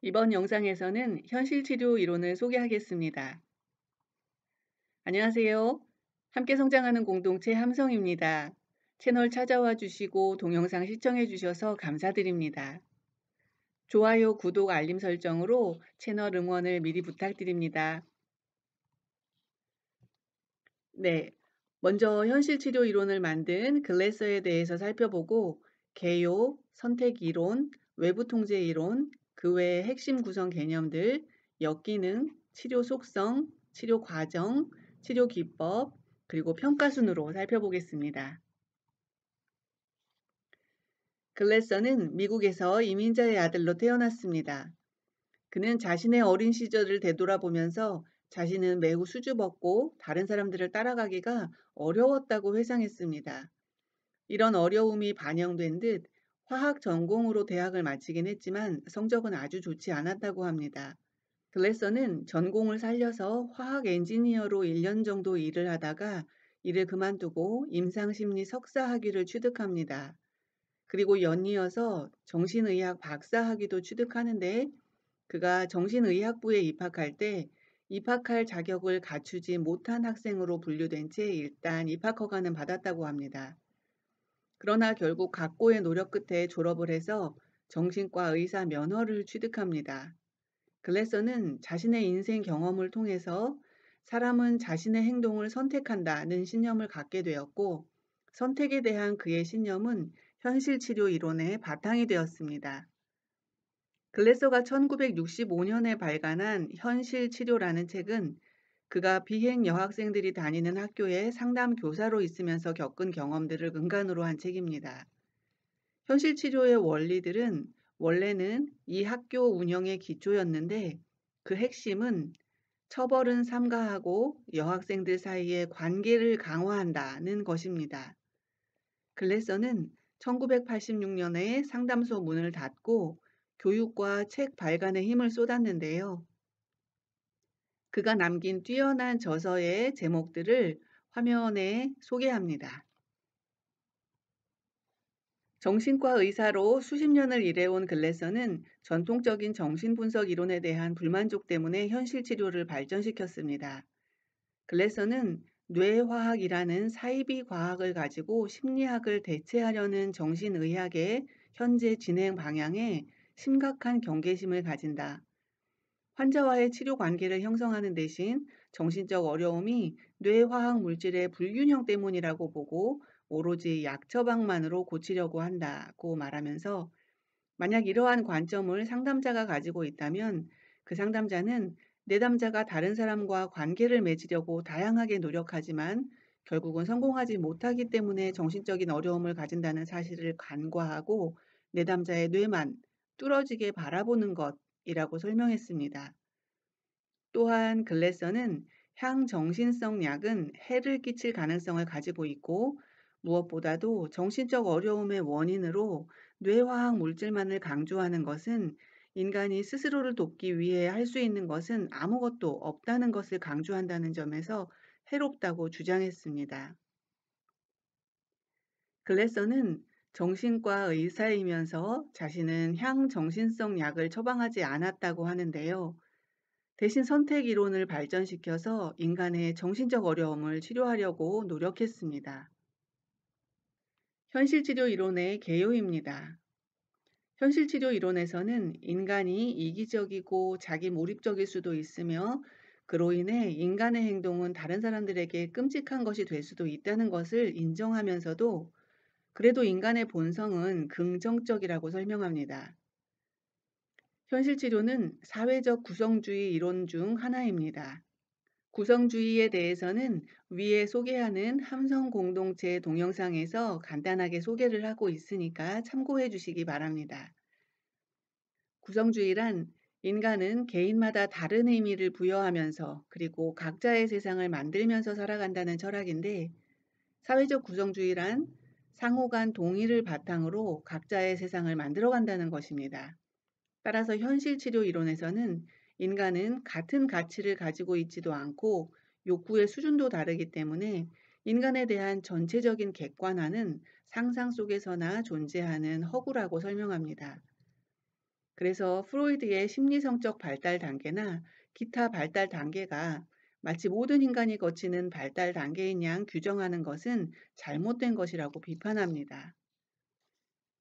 이번 영상에서는 현실치료 이론을 소개하겠습니다. 안녕하세요. 함께 성장하는 공동체 함성입니다. 채널 찾아와 주시고 동영상 시청해 주셔서 감사드립니다. 좋아요, 구독, 알림 설정으로 채널 응원을 미리 부탁드립니다. 네, 먼저 현실치료 이론을 만든 글래서에 대해서 살펴보고 개요, 선택 이론, 외부 통제 이론, 그 외의 핵심 구성 개념들, 역기능, 치료 속성, 치료 과정, 치료 기법, 그리고 평가 순으로 살펴보겠습니다. 글래서는 미국에서 이민자의 아들로 태어났습니다. 그는 자신의 어린 시절을 되돌아보면서 자신은 매우 수줍었고 다른 사람들을 따라가기가 어려웠다고 회상했습니다. 이런 어려움이 반영된 듯 화학 전공으로 대학을 마치긴 했지만 성적은 아주 좋지 않았다고 합니다. 글래서는 전공을 살려서 화학 엔지니어로 1년 정도 일을 하다가 일을 그만두고 임상심리 석사 학위를 취득합니다. 그리고 연이어서 정신의학 박사 학위도 취득하는데 그가 정신의학부에 입학할 때 입학할 자격을 갖추지 못한 학생으로 분류된 채 일단 입학 허가는 받았다고 합니다. 그러나 결국 각고의 노력 끝에 졸업을 해서 정신과 의사 면허를 취득합니다. 글래서는 자신의 인생 경험을 통해서 사람은 자신의 행동을 선택한다는 신념을 갖게 되었고, 선택에 대한 그의 신념은 현실치료 이론의 바탕이 되었습니다. 글래서가 1965년에 발간한 현실치료라는 책은 그가 비행 여학생들이 다니는 학교에 상담 교사로 있으면서 겪은 경험들을 근간으로 한 책입니다. 현실치료의 원리들은 원래는 이 학교 운영의 기초였는데 그 핵심은 처벌은 삼가하고 여학생들 사이의 관계를 강화한다는 것입니다. 글래서는 1986년에 상담소 문을 닫고 교육과 책 발간에 힘을 쏟았는데요. 그가 남긴 뛰어난 저서의 제목들을 화면에 소개합니다. 정신과 의사로 수십 년을 일해온 글래서는 전통적인 정신분석 이론에 대한 불만족 때문에 현실치료를 발전시켰습니다. 글래서는 뇌화학이라는 사이비 과학을 가지고 심리학을 대체하려는 정신의학의 현재 진행 방향에 심각한 경계심을 가진다. 환자와의 치료 관계를 형성하는 대신 정신적 어려움이 뇌화학 물질의 불균형 때문이라고 보고 오로지 약 처방만으로 고치려고 한다고 말하면서 만약 이러한 관점을 상담자가 가지고 있다면 그 상담자는 내담자가 다른 사람과 관계를 맺으려고 다양하게 노력하지만 결국은 성공하지 못하기 때문에 정신적인 어려움을 가진다는 사실을 간과하고 내담자의 뇌만 뚫어지게 바라보는 것이라고 설명했습니다. 또한 글래서는 향정신성 약은 해를 끼칠 가능성을 가지고 있고 무엇보다도 정신적 어려움의 원인으로 뇌화학 물질만을 강조하는 것은 인간이 스스로를 돕기 위해 할 수 있는 것은 아무것도 없다는 것을 강조한다는 점에서 해롭다고 주장했습니다. 글래서는 정신과 의사이면서 자신은 향정신성 약을 처방하지 않았다고 하는데요. 대신 선택 이론을 발전시켜서 인간의 정신적 어려움을 치료하려고 노력했습니다. 현실치료 이론의 개요입니다. 현실치료 이론에서는 인간이 이기적이고 자기 몰입적일 수도 있으며 그로 인해 인간의 행동은 다른 사람들에게 끔찍한 것이 될 수도 있다는 것을 인정하면서도 그래도 인간의 본성은 긍정적이라고 설명합니다. 현실치료는 사회적 구성주의 이론 중 하나입니다. 구성주의에 대해서는 위에 소개하는 함성 공동체 동영상에서 간단하게 소개를 하고 있으니까 참고해 주시기 바랍니다. 구성주의란 인간은 개인마다 다른 의미를 부여하면서 그리고 각자의 세상을 만들면서 살아간다는 철학인데 사회적 구성주의란 상호 간 동의를 바탕으로 각자의 세상을 만들어간다는 것입니다. 따라서 현실치료 이론에서는 인간은 같은 가치를 가지고 있지도 않고 욕구의 수준도 다르기 때문에 인간에 대한 전체적인 객관화는 상상 속에서나 존재하는 허구라고 설명합니다. 그래서 프로이드의 심리성적 발달 단계나 기타 발달 단계가 마치 모든 인간이 거치는 발달 단계인 양 규정하는 것은 잘못된 것이라고 비판합니다.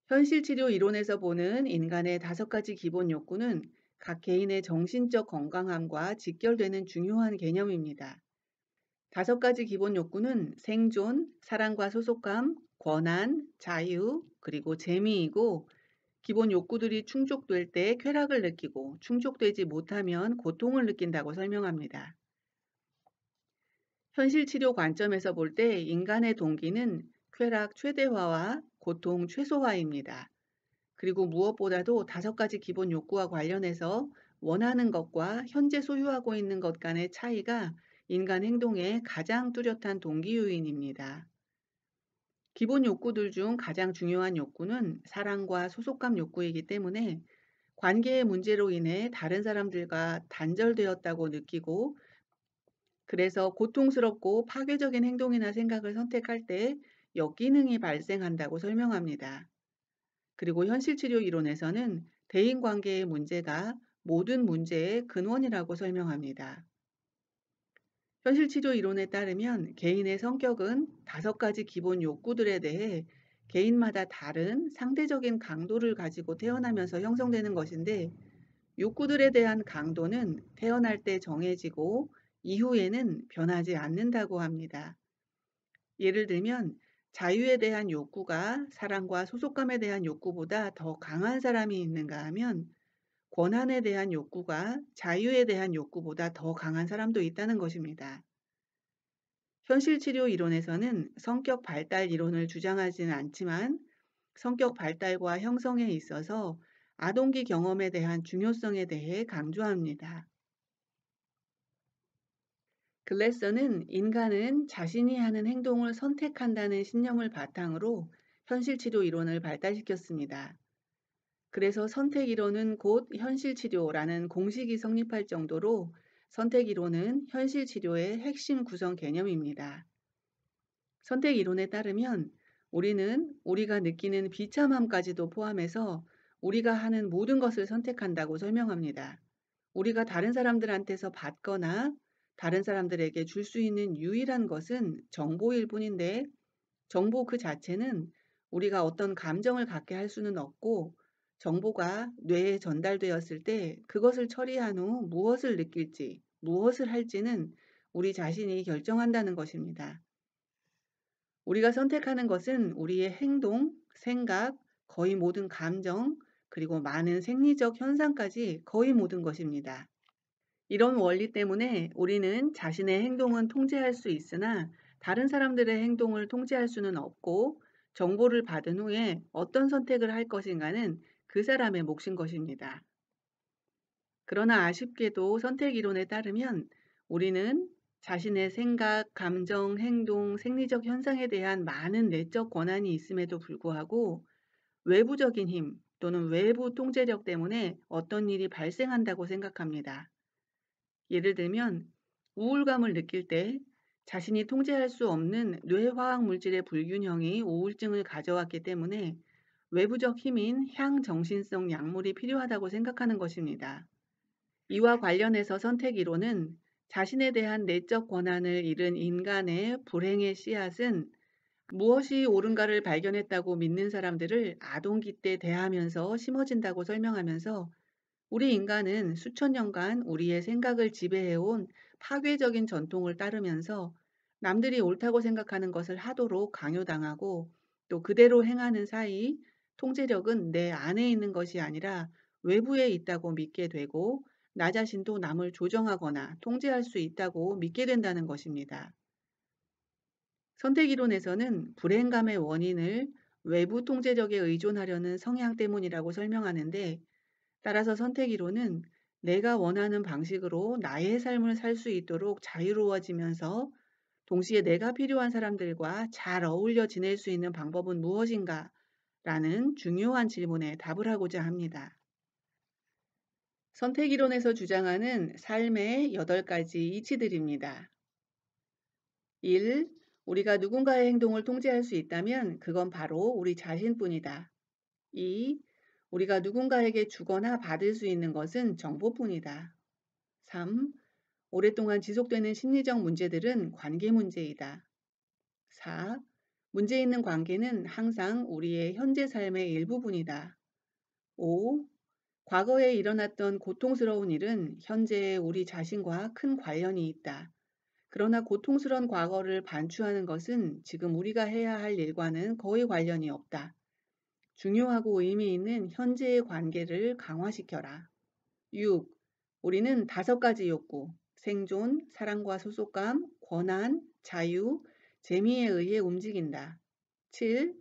현실치료 이론에서 보는 인간의 5가지 기본 욕구는 각 개인의 정신적 건강함과 직결되는 중요한 개념입니다. 5가지 기본 욕구는 생존, 사랑과 소속감, 권한, 자유, 그리고 재미이고, 기본 욕구들이 충족될 때 쾌락을 느끼고 충족되지 못하면 고통을 느낀다고 설명합니다. 현실 치료 관점에서 볼 때 인간의 동기는 쾌락 최대화와 고통 최소화입니다. 그리고 무엇보다도 5가지 기본 욕구와 관련해서 원하는 것과 현재 소유하고 있는 것 간의 차이가 인간 행동의 가장 뚜렷한 동기 요인입니다. 기본 욕구들 중 가장 중요한 욕구는 사랑과 소속감 욕구이기 때문에 관계의 문제로 인해 다른 사람들과 단절되었다고 느끼고, 그래서 고통스럽고 파괴적인 행동이나 생각을 선택할 때 역기능이 발생한다고 설명합니다. 그리고 현실치료 이론에서는 대인관계의 문제가 모든 문제의 근원이라고 설명합니다. 현실치료 이론에 따르면 개인의 성격은 5가지 기본 욕구들에 대해 개인마다 다른 상대적인 강도를 가지고 태어나면서 형성되는 것인데, 욕구들에 대한 강도는 태어날 때 정해지고 이후에는 변하지 않는다고 합니다. 예를 들면 자유에 대한 욕구가 사랑과 소속감에 대한 욕구보다 더 강한 사람이 있는가 하면, 권한에 대한 욕구가 자유에 대한 욕구보다 더 강한 사람도 있다는 것입니다. 현실치료 이론에서는 성격 발달 이론을 주장하지는 않지만, 성격 발달과 형성에 있어서 아동기 경험에 대한 중요성에 대해 강조합니다. 글래서는 인간은 자신이 하는 행동을 선택한다는 신념을 바탕으로 현실치료 이론을 발달시켰습니다. 그래서 선택이론은 곧 현실치료라는 공식이 성립할 정도로 선택이론은 현실치료의 핵심 구성 개념입니다. 선택이론에 따르면 우리는 우리가 느끼는 비참함까지도 포함해서 우리가 하는 모든 것을 선택한다고 설명합니다. 우리가 다른 사람들한테서 받거나 다른 사람들에게 줄 수 있는 유일한 것은 정보일 뿐인데, 정보 그 자체는 우리가 어떤 감정을 갖게 할 수는 없고, 정보가 뇌에 전달되었을 때 그것을 처리한 후 무엇을 느낄지, 무엇을 할지는 우리 자신이 결정한다는 것입니다. 우리가 선택하는 것은 우리의 행동, 생각, 거의 모든 감정, 그리고 많은 생리적 현상까지 거의 모든 것입니다. 이런 원리 때문에 우리는 자신의 행동은 통제할 수 있으나 다른 사람들의 행동을 통제할 수는 없고, 정보를 받은 후에 어떤 선택을 할 것인가는 그 사람의 몫인 것입니다. 그러나 아쉽게도 선택 이론에 따르면 우리는 자신의 생각, 감정, 행동, 생리적 현상에 대한 많은 내적 권한이 있음에도 불구하고 외부적인 힘 또는 외부 통제력 때문에 어떤 일이 발생한다고 생각합니다. 예를 들면 우울감을 느낄 때 자신이 통제할 수 없는 뇌화학 물질의 불균형이 우울증을 가져왔기 때문에 외부적 힘인 향정신성 약물이 필요하다고 생각하는 것입니다. 이와 관련해서 선택이론은 자신에 대한 내적 권한을 잃은 인간의 불행의 씨앗은 무엇이 옳은가를 발견했다고 믿는 사람들을 아동기 때 대하면서 심어진다고 설명하면서, 우리 인간은 수천 년간 우리의 생각을 지배해온 파괴적인 전통을 따르면서 남들이 옳다고 생각하는 것을 하도록 강요당하고, 또 그대로 행하는 사이 통제력은 내 안에 있는 것이 아니라 외부에 있다고 믿게 되고, 나 자신도 남을 조정하거나 통제할 수 있다고 믿게 된다는 것입니다. 선택이론에서는 불행감의 원인을 외부 통제력에 의존하려는 성향 때문이라고 설명하는데, 따라서 선택이론은 내가 원하는 방식으로 나의 삶을 살 수 있도록 자유로워지면서 동시에 내가 필요한 사람들과 잘 어울려 지낼 수 있는 방법은 무엇인가? 라는 중요한 질문에 답을 하고자 합니다. 선택이론에서 주장하는 삶의 8가지 이치들입니다. 1. 우리가 누군가의 행동을 통제할 수 있다면 그건 바로 우리 자신뿐이다. 2. 우리가 누군가에게 주거나 받을 수 있는 것은 정보뿐이다. 3. 오랫동안 지속되는 심리적 문제들은 관계 문제이다. 4. 문제 있는 관계는 항상 우리의 현재 삶의 일부분이다. 5. 과거에 일어났던 고통스러운 일은 현재의 우리 자신과 큰 관련이 있다. 그러나 고통스러운 과거를 반추하는 것은 지금 우리가 해야 할 일과는 거의 관련이 없다. 중요하고 의미 있는 현재의 관계를 강화시켜라. 6. 우리는 5가지 욕구, 생존, 사랑과 소속감, 권한, 자유, 재미에 의해 움직인다. 7.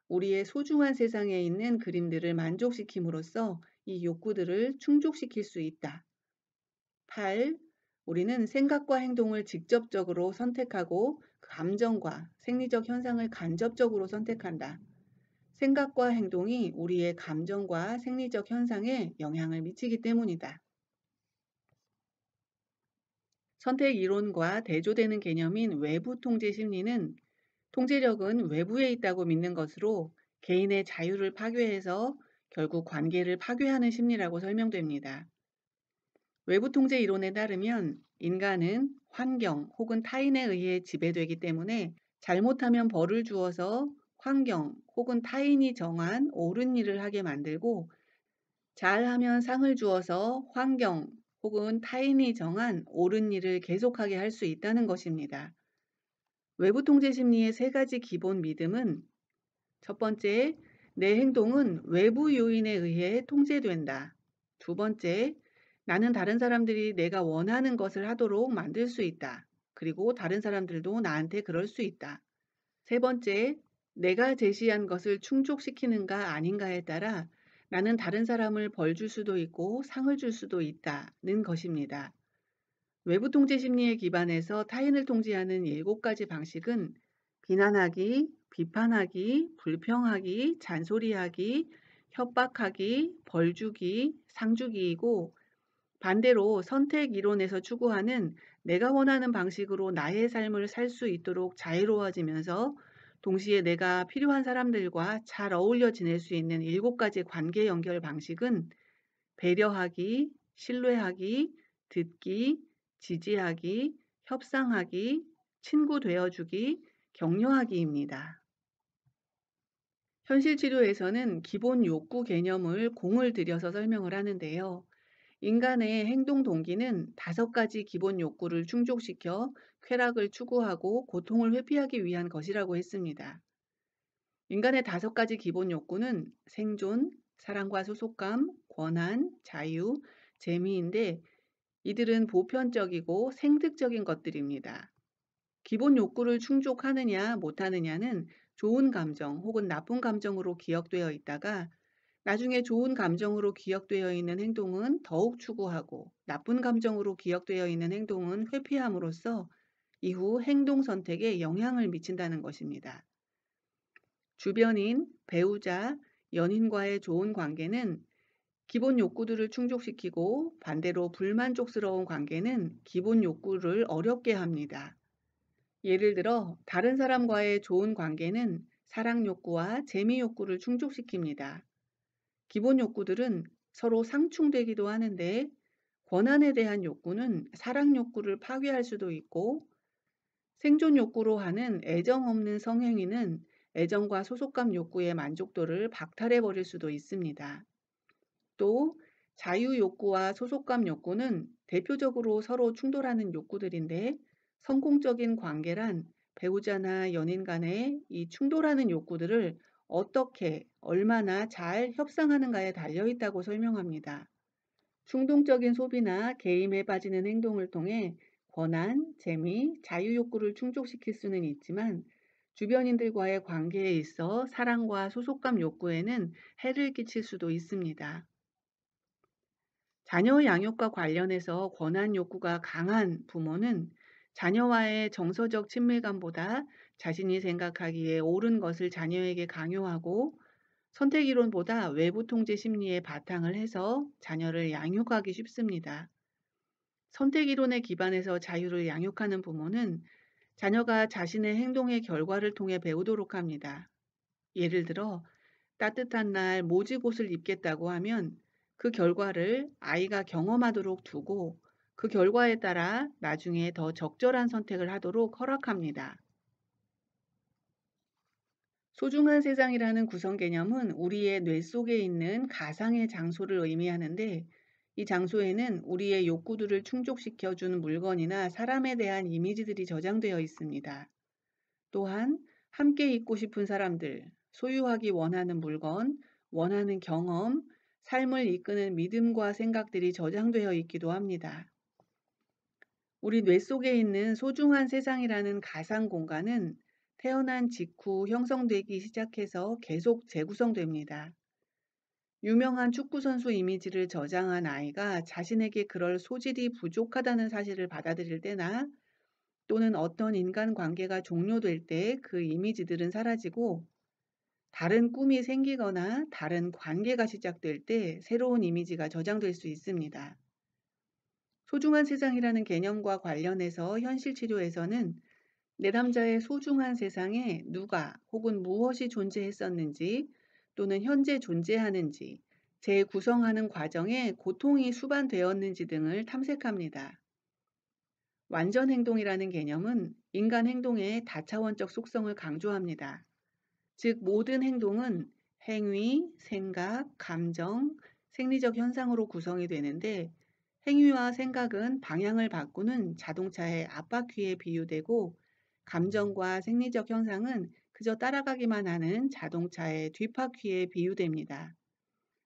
우리의 소중한 세상에 있는 그림들을 만족시킴으로써 이 욕구들을 충족시킬 수 있다. 8. 우리는 생각과 행동을 직접적으로 선택하고 감정과 생리적 현상을 간접적으로 선택한다. 생각과 행동이 우리의 감정과 생리적 현상에 영향을 미치기 때문이다. 선택 이론과 대조되는 개념인 외부 통제 심리는 통제력은 외부에 있다고 믿는 것으로 개인의 자유를 파괴해서 결국 관계를 파괴하는 심리라고 설명됩니다. 외부 통제 이론에 따르면 인간은 환경 혹은 타인에 의해 지배되기 때문에 잘못하면 벌을 주어서 환경 혹은 타인이 정한 옳은 일을 하게 만들고 잘하면 상을 주어서 환경 혹은 타인이 정한 옳은 일을 계속하게 할 수 있다는 것입니다. 외부 통제 심리의 3가지 기본 믿음은 첫 번째, 내 행동은 외부 요인에 의해 통제된다. 두 번째, 나는 다른 사람들이 내가 원하는 것을 하도록 만들 수 있다. 그리고 다른 사람들도 나한테 그럴 수 있다. 세 번째, 내가 제시한 것을 충족시키는가 아닌가에 따라 나는 다른 사람을 벌 줄 수도 있고 상을 줄 수도 있다는 것입니다. 외부 통제 심리에 기반해서 타인을 통제하는 7가지 방식은 비난하기, 비판하기, 불평하기, 잔소리하기, 협박하기, 벌주기, 상주기이고 반대로 선택 이론에서 추구하는 내가 원하는 방식으로 나의 삶을 살 수 있도록 자유로워지면서 동시에 내가 필요한 사람들과 잘 어울려 지낼 수 있는 7가지 관계 연결 방식은 배려하기, 신뢰하기, 듣기, 지지하기, 협상하기, 친구 되어주기, 격려하기입니다. 현실 치료에서는 기본 욕구 개념을 공을 들여서 설명을 하는데요. 인간의 행동 동기는 5가지 기본 욕구를 충족시켜 쾌락을 추구하고 고통을 회피하기 위한 것이라고 했습니다. 인간의 5가지 기본 욕구는 생존, 사랑과 소속감, 권한, 자유, 재미인데 이들은 보편적이고 생득적인 것들입니다. 기본 욕구를 충족하느냐 못하느냐는 좋은 감정 혹은 나쁜 감정으로 기억되어 있다가 나중에 좋은 감정으로 기억되어 있는 행동은 더욱 추구하고 나쁜 감정으로 기억되어 있는 행동은 회피함으로써 이후 행동 선택에 영향을 미친다는 것입니다. 주변인, 배우자, 연인과의 좋은 관계는 기본 욕구들을 충족시키고 반대로 불만족스러운 관계는 기본 욕구를 어렵게 합니다. 예를 들어 다른 사람과의 좋은 관계는 사랑 욕구와 재미 욕구를 충족시킵니다. 기본 욕구들은 서로 상충되기도 하는데 권한에 대한 욕구는 사랑 욕구를 파괴할 수도 있고 생존 욕구로 하는 애정 없는 성행위는 애정과 소속감 욕구의 만족도를 박탈해 버릴 수도 있습니다. 또 자유 욕구와 소속감 욕구는 대표적으로 서로 충돌하는 욕구들인데 성공적인 관계란 배우자나 연인 간의 이 충돌하는 욕구들을 어떻게, 얼마나 잘 협상하는가에 달려 있다고 설명합니다. 충동적인 소비나 게임에 빠지는 행동을 통해 권한, 재미, 자유 욕구를 충족시킬 수는 있지만 주변인들과의 관계에 있어 사랑과 소속감 욕구에는 해를 끼칠 수도 있습니다. 자녀 양육과 관련해서 권한 욕구가 강한 부모는 자녀와의 정서적 친밀감보다 자신이 생각하기에 옳은 것을 자녀에게 강요하고 선택 이론보다 외부 통제 심리에 바탕을 해서 자녀를 양육하기 쉽습니다. 선택 이론에 기반해서 자유를 양육하는 부모는 자녀가 자신의 행동의 결과를 통해 배우도록 합니다. 예를 들어 따뜻한 날 모직 옷을 입겠다고 하면 그 결과를 아이가 경험하도록 두고 그 결과에 따라 나중에 더 적절한 선택을 하도록 허락합니다. 소중한 세상이라는 구성 개념은 우리의 뇌 속에 있는 가상의 장소를 의미하는데, 이 장소에는 우리의 욕구들을 충족시켜 주는 물건이나 사람에 대한 이미지들이 저장되어 있습니다. 또한 함께 있고 싶은 사람들, 소유하기 원하는 물건, 원하는 경험, 삶을 이끄는 믿음과 생각들이 저장되어 있기도 합니다. 우리 뇌 속에 있는 소중한 세상이라는 가상 공간은 태어난 직후 형성되기 시작해서 계속 재구성됩니다. 유명한 축구선수 이미지를 저장한 아이가 자신에게 그럴 소질이 부족하다는 사실을 받아들일 때나, 또는 어떤 인간 관계가 종료될 때 그 이미지들은 사라지고 다른 꿈이 생기거나 다른 관계가 시작될 때 새로운 이미지가 저장될 수 있습니다. 소중한 세상이라는 개념과 관련해서 현실 치료에서는 내담자의 소중한 세상에 누가 혹은 무엇이 존재했었는지, 또는 현재 존재하는지, 재구성하는 과정에 고통이 수반되었는지 등을 탐색합니다. 완전 행동이라는 개념은 인간 행동의 다차원적 속성을 강조합니다. 즉, 모든 행동은 행위, 생각, 감정, 생리적 현상으로 구성이 되는데, 행위와 생각은 방향을 바꾸는 자동차의 앞바퀴에 비유되고, 감정과 생리적 현상은 그저 따라가기만 하는 자동차의 뒷바퀴에 비유됩니다.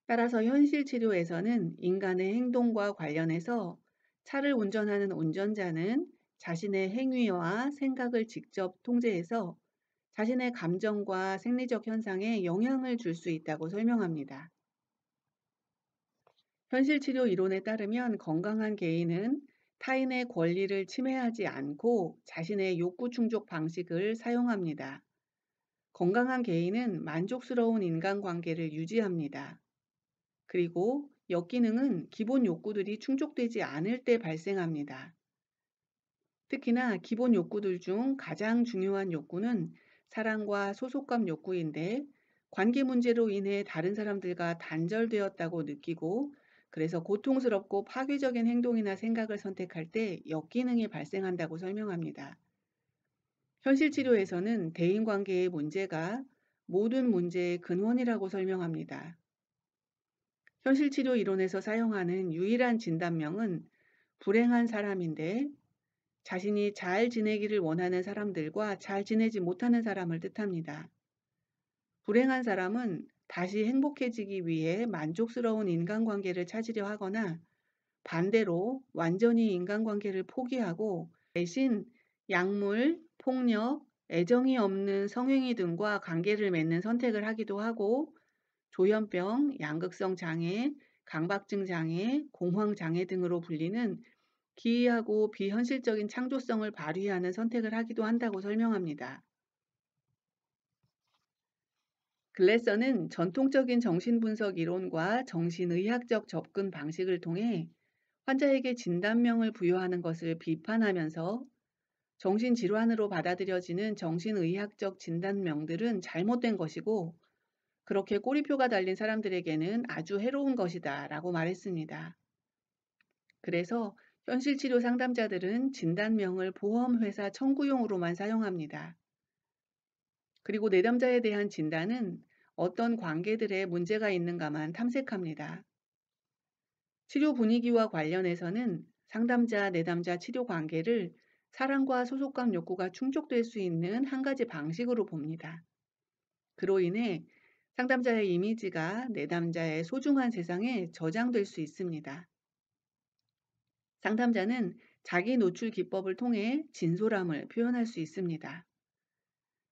따라서 현실 치료에서는 인간의 행동과 관련해서 차를 운전하는 운전자는 자신의 행위와 생각을 직접 통제해서 자신의 감정과 생리적 현상에 영향을 줄 수 있다고 설명합니다. 현실 치료 이론에 따르면 건강한 개인은 타인의 권리를 침해하지 않고 자신의 욕구 충족 방식을 사용합니다. 건강한 개인은 만족스러운 인간관계를 유지합니다. 그리고 역기능은 기본 욕구들이 충족되지 않을 때 발생합니다. 특히나 기본 욕구들 중 가장 중요한 욕구는 사랑과 소속감 욕구인데, 관계 문제로 인해 다른 사람들과 단절되었다고 느끼고 그래서 고통스럽고 파괴적인 행동이나 생각을 선택할 때 역기능이 발생한다고 설명합니다. 현실 치료에서는 대인관계의 문제가 모든 문제의 근원이라고 설명합니다. 현실 치료 이론에서 사용하는 유일한 진단명은 불행한 사람인데, 자신이 잘 지내기를 원하는 사람들과 잘 지내지 못하는 사람을 뜻합니다. 불행한 사람은 다시 행복해지기 위해 만족스러운 인간관계를 찾으려 하거나, 반대로 완전히 인간관계를 포기하고 대신 약물, 폭력, 애정이 없는 성행위 등과 관계를 맺는 선택을 하기도 하고, 조현병, 양극성 장애, 강박증 장애, 공황 장애 등으로 불리는 기이하고 비현실적인 창조성을 발휘하는 선택을 하기도 한다고 설명합니다. 글래서는 전통적인 정신분석 이론과 정신의학적 접근 방식을 통해 환자에게 진단명을 부여하는 것을 비판하면서, 정신질환으로 받아들여지는 정신의학적 진단명들은 잘못된 것이고 그렇게 꼬리표가 달린 사람들에게는 아주 해로운 것이다 라고 말했습니다. 그래서 현실치료 상담자들은 진단명을 보험회사 청구용으로만 사용합니다. 그리고 내담자에 대한 진단은 어떤 관계들에 문제가 있는가만 탐색합니다. 치료 분위기와 관련해서는 상담자, 내담자 치료 관계를 사랑과 소속감 욕구가 충족될 수 있는 한 가지 방식으로 봅니다. 그로 인해 상담자의 이미지가 내담자의 소중한 세상에 저장될 수 있습니다. 상담자는 자기 노출 기법을 통해 진솔함을 표현할 수 있습니다.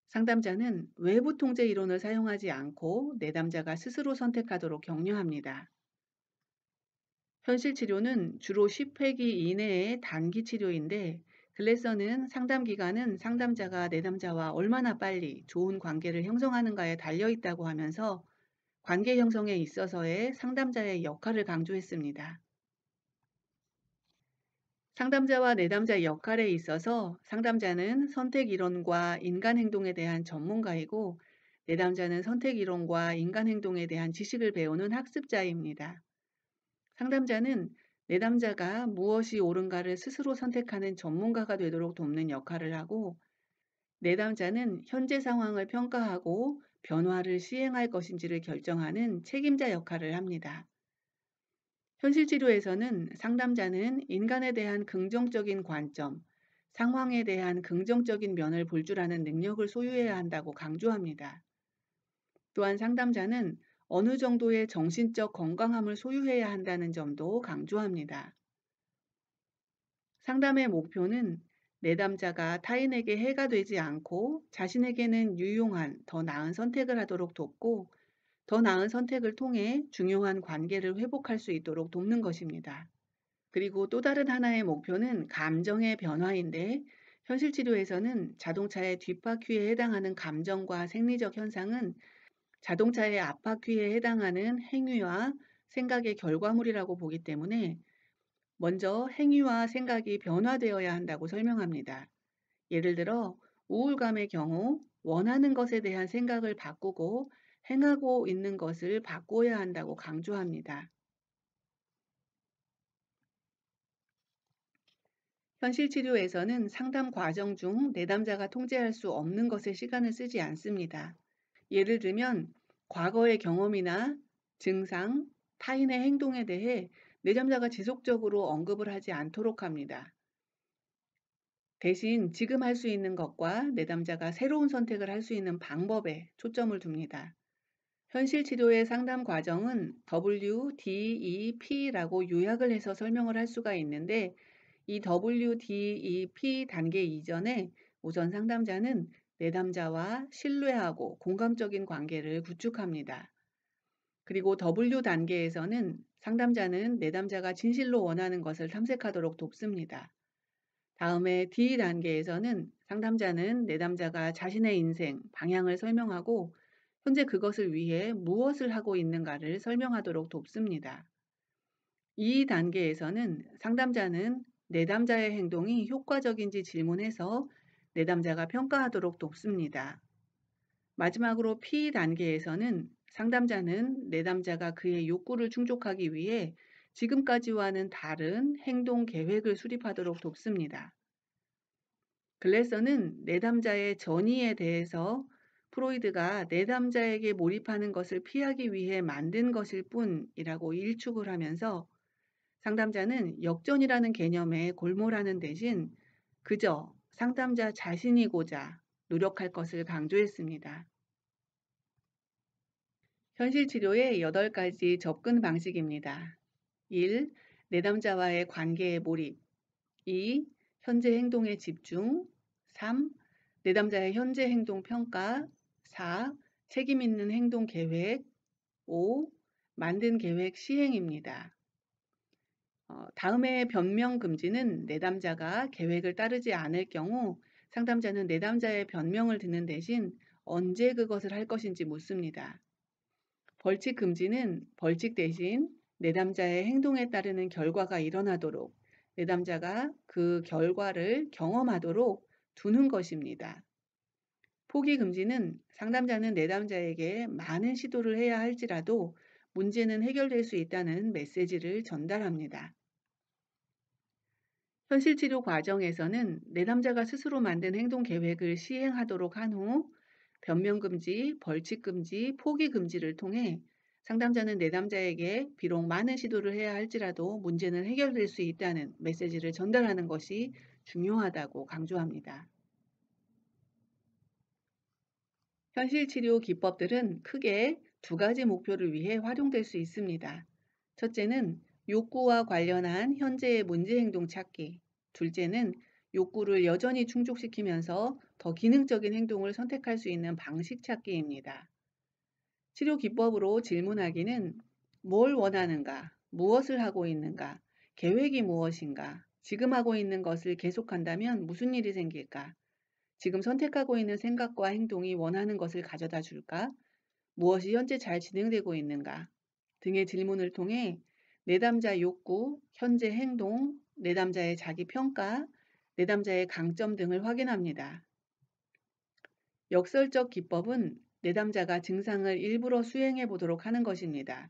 상담자는 외부 통제 이론을 사용하지 않고 내담자가 스스로 선택하도록 격려합니다. 현실 치료는 주로 10회기 이내의 단기 치료인데, 글래서는 상담 기간은 상담자가 내담자와 얼마나 빨리 좋은 관계를 형성하는가에 달려 있다고 하면서 관계 형성에 있어서의 상담자의 역할을 강조했습니다. 상담자와 내담자의 역할에 있어서 상담자는 선택 이론과 인간 행동에 대한 전문가이고, 내담자는 선택 이론과 인간 행동에 대한 지식을 배우는 학습자입니다. 상담자는 내담자가 무엇이 옳은가를 스스로 선택하는 전문가가 되도록 돕는 역할을 하고, 내담자는 현재 상황을 평가하고 변화를 시행할 것인지를 결정하는 책임자 역할을 합니다. 현실 치료에서는 상담자는 인간에 대한 긍정적인 관점, 상황에 대한 긍정적인 면을 볼 줄 아는 능력을 소유해야 한다고 강조합니다. 또한 상담자는 어느 정도의 정신적 건강함을 소유해야 한다는 점도 강조합니다. 상담의 목표는 내담자가 타인에게 해가 되지 않고 자신에게는 유용한 더 나은 선택을 하도록 돕고, 더 나은 선택을 통해 중요한 관계를 회복할 수 있도록 돕는 것입니다. 그리고 또 다른 하나의 목표는 감정의 변화인데, 현실 치료에서는 자동차의 뒷바퀴에 해당하는 감정과 생리적 현상은 자동차의 앞바퀴에 해당하는 행위와 생각의 결과물이라고 보기 때문에 먼저 행위와 생각이 변화되어야 한다고 설명합니다. 예를 들어 우울감의 경우 원하는 것에 대한 생각을 바꾸고 행하고 있는 것을 바꿔야 한다고 강조합니다. 현실 치료에서는 상담 과정 중 내담자가 통제할 수 없는 것에 시간을 쓰지 않습니다. 예를 들면 과거의 경험이나 증상, 타인의 행동에 대해 내담자가 지속적으로 언급을 하지 않도록 합니다. 대신 지금 할 수 있는 것과 내담자가 새로운 선택을 할 수 있는 방법에 초점을 둡니다. 현실 치료의 상담 과정은 WDEP라고 요약을 해서 설명을 할 수가 있는데, 이 WDEP 단계 이전에 우선 상담자는 내담자와 신뢰하고 공감적인 관계를 구축합니다. 그리고 W 단계에서는 상담자는 내담자가 진실로 원하는 것을 탐색하도록 돕습니다. 다음에 D 단계에서는 상담자는 내담자가 자신의 인생, 방향을 설명하고 현재 그것을 위해 무엇을 하고 있는가를 설명하도록 돕습니다. 이 단계에서는 상담자는 내담자의 행동이 효과적인지 질문해서 내담자가 평가하도록 돕습니다. 마지막으로 P 단계에서는 상담자는 내담자가 그의 욕구를 충족하기 위해 지금까지와는 다른 행동 계획을 수립하도록 돕습니다. 글래서는 내담자의 전이에 대해서 프로이드가 내담자에게 몰입하는 것을 피하기 위해 만든 것일 뿐이라고 일축을 하면서, 상담자는 역전이라는 개념에 골몰하는 대신 그저 상담자 자신이고자 노력할 것을 강조했습니다. 현실 치료의 8가지 접근 방식입니다. 1. 내담자와의 관계에 몰입. 2. 현재 행동에 집중. 3. 내담자의 현재 행동 평가. 4. 책임 있는 행동 계획. 5. 만든 계획 시행입니다. 다음에 변명 금지는 내담자가 계획을 따르지 않을 경우 상담자는 내담자의 변명을 듣는 대신 언제 그것을 할 것인지 묻습니다. 벌칙 금지는 벌칙 대신 내담자의 행동에 따르는 결과가 일어나도록 내담자가 그 결과를 경험하도록 두는 것입니다. 포기 금지는 상담자는 내담자에게 많은 시도를 해야 할지라도 문제는 해결될 수 있다는 메시지를 전달합니다. 현실 치료 과정에서는 내담자가 스스로 만든 행동 계획을 시행하도록 한 후 변명 금지, 벌칙 금지, 포기 금지를 통해 상담자는 내담자에게 비록 많은 시도를 해야 할지라도 문제는 해결될 수 있다는 메시지를 전달하는 것이 중요하다고 강조합니다. 현실 치료 기법들은 크게 2가지 목표를 위해 활용될 수 있습니다. 첫째는 욕구와 관련한 현재의 문제 행동 찾기. 둘째는 욕구를 여전히 충족시키면서 더 기능적인 행동을 선택할 수 있는 방식 찾기입니다. 치료 기법으로 질문하기는 뭘 원하는가, 무엇을 하고 있는가, 계획이 무엇인가, 지금 하고 있는 것을 계속한다면 무슨 일이 생길까, 지금 선택하고 있는 생각과 행동이 원하는 것을 가져다 줄까, 무엇이 현재 잘 진행되고 있는가 등의 질문을 통해 내담자 욕구, 현재 행동, 내담자의 자기 평가, 내담자의 강점 등을 확인합니다. 역설적 기법은 내담자가 증상을 일부러 수행해 보도록 하는 것입니다.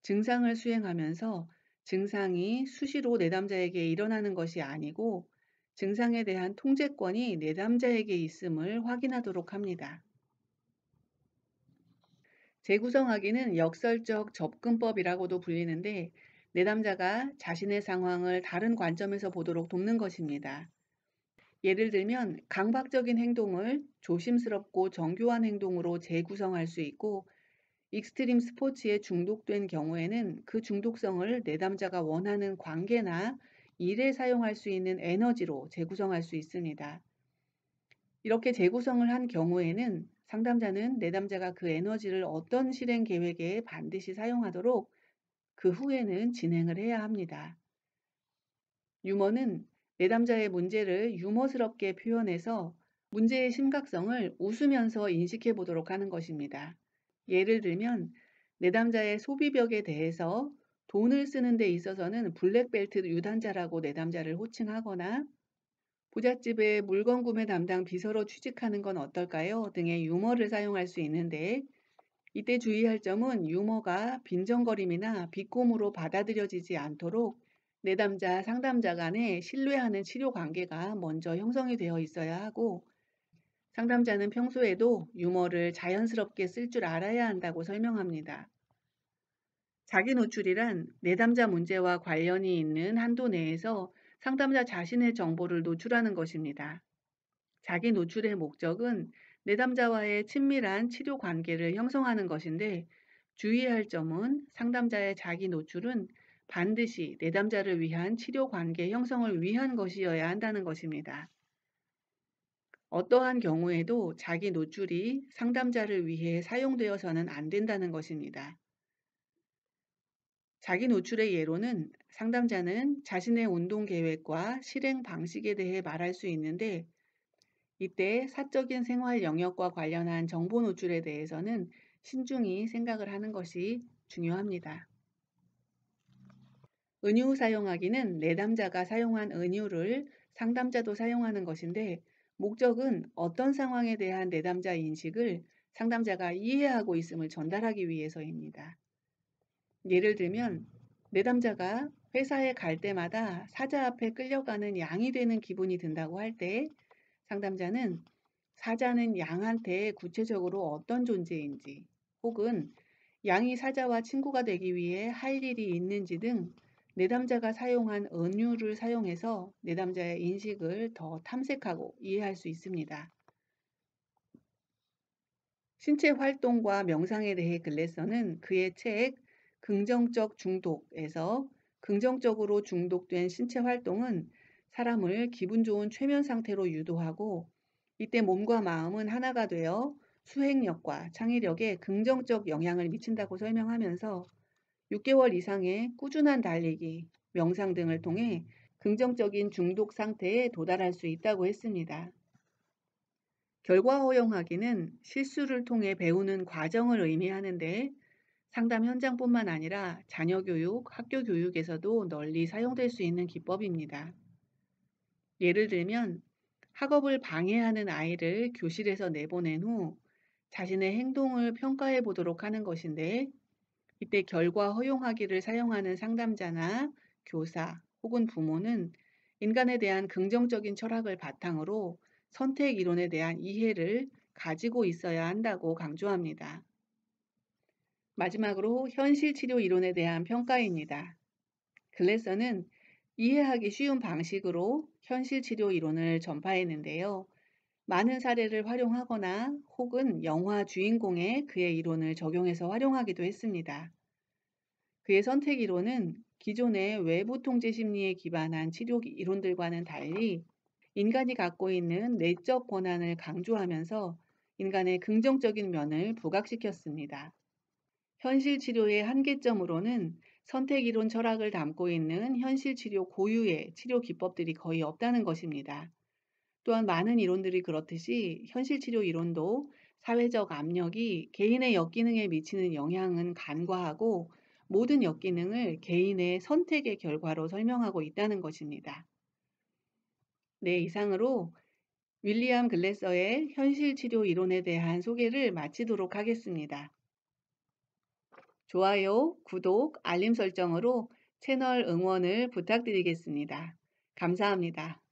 증상을 수행하면서 증상이 수시로 내담자에게 일어나는 것이 아니고 증상에 대한 통제권이 내담자에게 있음을 확인하도록 합니다. 재구성하기는 역설적 접근법이라고도 불리는데 내담자가 자신의 상황을 다른 관점에서 보도록 돕는 것입니다. 예를 들면 강박적인 행동을 조심스럽고 정교한 행동으로 재구성할 수 있고 익스트림 스포츠에 중독된 경우에는 그 중독성을 내담자가 원하는 관계나 일에 사용할 수 있는 에너지로 재구성할 수 있습니다. 이렇게 재구성을 한 경우에는 상담자는 내담자가 그 에너지를 어떤 실행 계획에 반드시 사용하도록 그 후에는 진행을 해야 합니다. 유머는 내담자의 문제를 유머스럽게 표현해서 문제의 심각성을 웃으면서 인식해 보도록 하는 것입니다. 예를 들면 내담자의 소비벽에 대해서 돈을 쓰는 데 있어서는 블랙벨트 유단자라고 내담자를 호칭하거나 부잣집의 물건 구매 담당 비서로 취직하는 건 어떨까요? 등의 유머를 사용할 수 있는데 이때 주의할 점은 유머가 빈정거림이나 비꼬음으로 받아들여지지 않도록 내담자, 상담자 간에 신뢰하는 치료 관계가 먼저 형성이 되어 있어야 하고 상담자는 평소에도 유머를 자연스럽게 쓸 줄 알아야 한다고 설명합니다. 자기 노출이란 내담자 문제와 관련이 있는 한도 내에서 상담자 자신의 정보를 노출하는 것입니다. 자기 노출의 목적은 내담자와의 친밀한 치료 관계를 형성하는 것인데 주의할 점은 상담자의 자기 노출은 반드시 내담자를 위한 치료 관계 형성을 위한 것이어야 한다는 것입니다. 어떠한 경우에도 자기 노출이 상담자를 위해 사용되어서는 안 된다는 것입니다. 자기 노출의 예로는 상담자는 자신의 운동 계획과 실행 방식에 대해 말할 수 있는데 이때 사적인 생활 영역과 관련한 정보 노출에 대해서는 신중히 생각을 하는 것이 중요합니다. 은유 사용하기는 내담자가 사용한 은유를 상담자도 사용하는 것인데 목적은 어떤 상황에 대한 내담자 인식을 상담자가 이해하고 있음을 전달하기 위해서입니다. 예를 들면 내담자가 회사에 갈 때마다 사자 앞에 끌려가는 양이 되는 기분이 든다고 할 때 상담자는 사자는 양한테 구체적으로 어떤 존재인지 혹은 양이 사자와 친구가 되기 위해 할 일이 있는지 등 내담자가 사용한 은유를 사용해서 내담자의 인식을 더 탐색하고 이해할 수 있습니다. 신체 활동과 명상에 대해 글래서는 그의 책 긍정적 중독에서 긍정적으로 중독된 신체 활동은 사람을 기분 좋은 최면 상태로 유도하고 이때 몸과 마음은 하나가 되어 수행력과 창의력에 긍정적 영향을 미친다고 설명하면서 6개월 이상의 꾸준한 달리기, 명상 등을 통해 긍정적인 중독 상태에 도달할 수 있다고 했습니다. 결과 허용하기는 실수를 통해 배우는 과정을 의미하는데 상담 현장뿐만 아니라 자녀 교육, 학교 교육에서도 널리 사용될 수 있는 기법입니다. 예를 들면 학업을 방해하는 아이를 교실에서 내보낸 후 자신의 행동을 평가해 보도록 하는 것인데 이때 결과 허용하기를 사용하는 상담자나 교사 혹은 부모는 인간에 대한 긍정적인 철학을 바탕으로 선택 이론에 대한 이해를 가지고 있어야 한다고 강조합니다. 마지막으로 현실 치료 이론에 대한 평가입니다. 글래서는 이해하기 쉬운 방식으로 현실 치료 이론을 전파했는데요. 많은 사례를 활용하거나 혹은 영화 주인공의 그의 이론을 적용해서 활용하기도 했습니다. 그의 선택 이론은 기존의 외부 통제 심리에 기반한 치료 이론들과는 달리 인간이 갖고 있는 내적 권한을 강조하면서 인간의 긍정적인 면을 부각시켰습니다. 현실 치료의 한계점으로는 선택 이론 철학을 담고 있는 현실 치료 고유의 치료 기법들이 거의 없다는 것입니다. 또한 많은 이론들이 그렇듯이 현실 치료 이론도 사회적 압력이 개인의 역기능에 미치는 영향은 간과하고 모든 역기능을 개인의 선택의 결과로 설명하고 있다는 것입니다. 네, 이상으로 윌리엄 글래서의 현실 치료 이론에 대한 소개를 마치도록 하겠습니다. 좋아요, 구독, 알림 설정으로 채널 응원을 부탁드리겠습니다. 감사합니다.